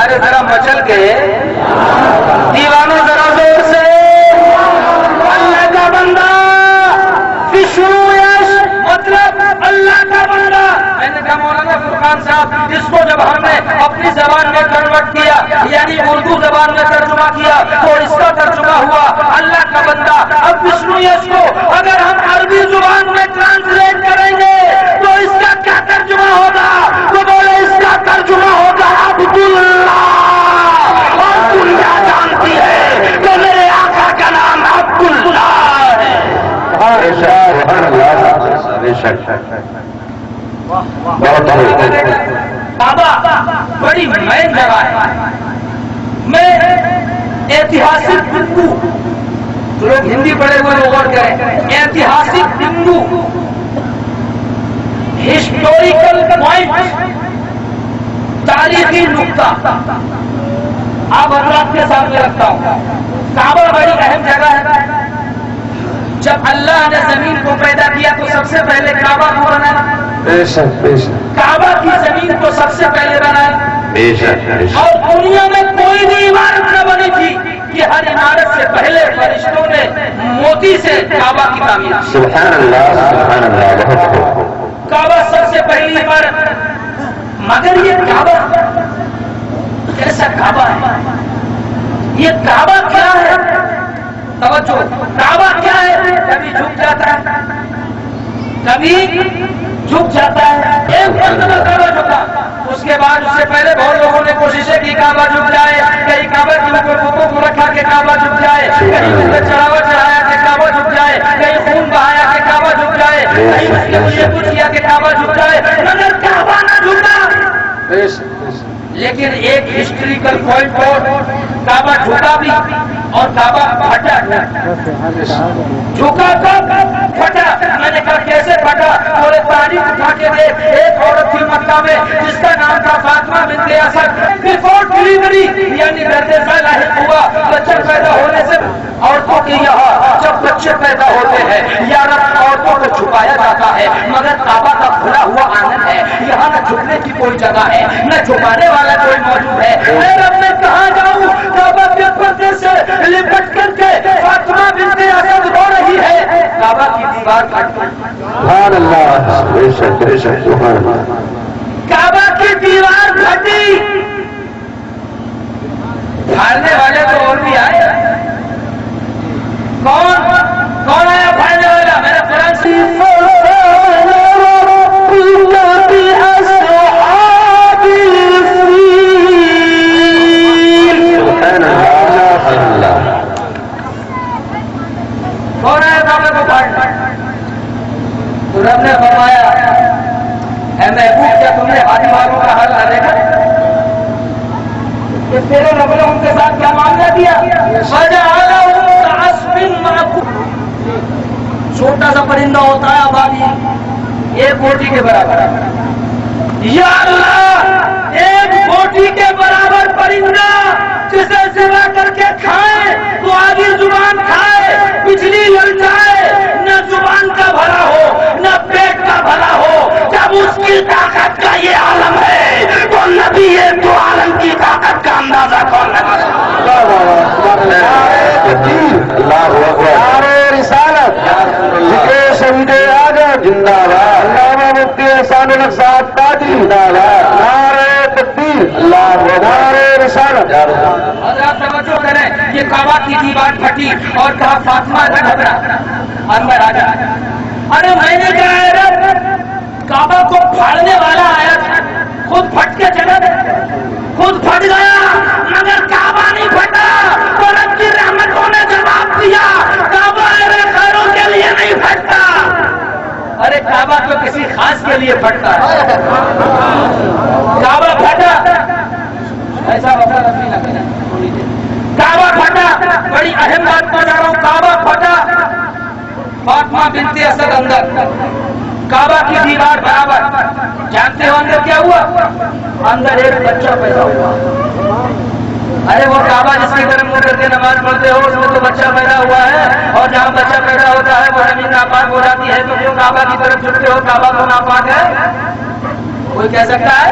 ارے ذرا مچل کے دیوانوں ذرا زور سے اللہ کا بندہ وشنو یش مطلب اللہ کا بندہ. میں نے کہا مولانا فرقان صاحب اس کو جب ہم نے اپنی زبان میں کنورٹ کیا یعنی اردو زبان میں ترجمہ کیا تو اس کا ترجمہ ہوا اللہ کا بندہ. اب وشنو یش کو اگر ہم عربی زبان میں ٹرانسلیٹ کریں گے تو اس کا کیا ترجمہ ہوگا؟ تو بولے اس کا ترجمہ ہوگا عبداللہ. اور دنیا جانتی ہے کہ میرے آقا کا نام عبداللہ ہے. بابا بڑی مین جگہ ہے. میں ایتہاسک بندو لوگ ہندی پڑھے ہوئے لوگ غور کریں ایتہاسک بندو ہسٹوریکل پوائنٹ تاریخی نقطہ آپ حضرات کے سامنے رکھتا ہوں. کعبہ بڑی اہم جگہ ہے. جب اللہ نے زمین کو پیدا کیا تو سب سے پہلے کعبہ کو بنایا. کعبہ کی زمین کو سب سے پہلے بنایا. اور دنیا میں کوئی بھی عمارت نہ بنی تھی کہ ہر عمارت سے پہلے فرشتوں نے موتی سے کعبہ کی تعمیر کی. سبحان اللہ سبحان اللہ. کعبہ سب سے پہلی عمارت. مگر یہ کعبہ کیسا کعبہ ہے؟ یہ کعبہ کیا ہے؟ توجہ. کعبہ کیا ہے؟ کبھی جھک جاتا ہے کبھی جھک جاتا ہے. ایک مرتبہ کعبہ جھکا اس کے بعد اس سے پہلے بہت لوگوں نے کوششیں کی کعبہ جھک جائے. کئی کعبہ کے اوپر بتوں کو رکھا کہ کعبہ جھک جائے. کہیں اس پہ چڑھاوا چڑھایا کہ کعبہ جھک جائے. کہیں خون بہایا کہ کعبہ جھک جائے. کہیں اس نے مجھے کچھ کیا کہ کعبہ جھک جائے. مگر کعبہ نہ جھکا. لیکن ایک ہسٹوریکل پوائنٹ اور کعبہ جھکا بھی اور کعبہ پھٹا. جھکا کب پھٹا؟ میں نے کہا کیسے پھٹا؟ بولے تاریخ اٹھا کے دیکھ. ایک عورت تھی مکہ میں جس کا نام تھا فاطمہ بنت اسد. بیفور ڈلیوری یعنی گردے سے لاحق ہوا بچہ پیدا ہونے سے عورتوں کے یہاں جب بچے پیدا ہوتے ہیں یا عورتوں کو چھپایا جاتا ہے. مگر کعبہ کا کھلا ہوا آنگن ہے. یہاں نہ چھپنے کی کوئی جگہ ہے نہ چھپانے والا کوئی موجود ہے. اب میں کہاں جاؤں؟ کعبہ کے پردے سے لپٹ کر کے فاطمہ بنت اسد رو رہی ہے. کعبہ کی دیوار پھٹ گئی. سبحان اللہ بے شک بے شک سبحان اللہ. کعبہ کی دیوار پھٹی. پھاڑنے والے تو اور بھی آئے. کون آیا پھاڑنے والا؟ میرا قرآن سے کون آیا کعبہ کو پھاڑنا؟ تو رب نے فرمایا اے محبوب کیا تم نے حاجی والوں کا حال نہ دیکھا کہ تیرے رب نے ان کے ساتھ کیا معاملہ کیا؟ چھوٹا سا پرندہ ہوتا ہے آبادی ایک بوٹی کے برابر. یا اللہ ایک بوٹی کے برابر پرندہ جسے ذبح کر کے کھائے تو آگے زبان کھائے پچھلی للچائے. نہ زبان کا بھلا ہو نہ پیٹ کا بھلا ہو. جب اس کی طاقت کا یہ عالم ہے تو نبی تو عالم کی طاقت کا اندازہ کون لگا سکتا؟ رسالت شہید اعظم زندہ باد. علامہ مفتی احسان الحق صاحب قادری زندہ باد. نعرہ تکبیر اللہ نعرہ رسالت. حضرات توجہ کریں. یہ کعبہ کی دیوار پھٹی اور کہا فاطمہ کا گھبرا اندر آ جا. ارے میں نے کہا رب کعبہ کو پھاڑنے والا آیا تھا خود پھٹ کے چلا گیا. خود پھٹ گیا مگر کعبہ نہیں پھٹا. تو رب کی رحمتوں نے جواب دیا کعبہ میرے خیروں کے لیے نہیں پھٹتا. ارے کعبہ تو کسی خاص کے لیے پھٹتا ہے. کعبہ پھٹا ایسا وقت نہیں لگا. کعبہ پھٹا. بڑی اہم بات بتا رہا ہوں. کعبہ پھٹا. فاطمہ بنت اسد اندر. کعبہ کی دیوار برابر. جانتے ہو اندر کیا ہوا؟ اندر ایک بچہ پیدا ہوا. ارے وہ کعبہ جس کی طرف منہ کر کے نماز پڑھتے ہو اس میں تو بچہ پیدا ہوا ہے. اور جہاں بچہ پیدا ہوتا ہے وہ زمین ناپاک ہو جاتی ہے. تو کیوں کعبہ کی طرف جھکتے ہو؟ کعبہ تو ناپاک ہے. کوئی کہہ سکتا ہے؟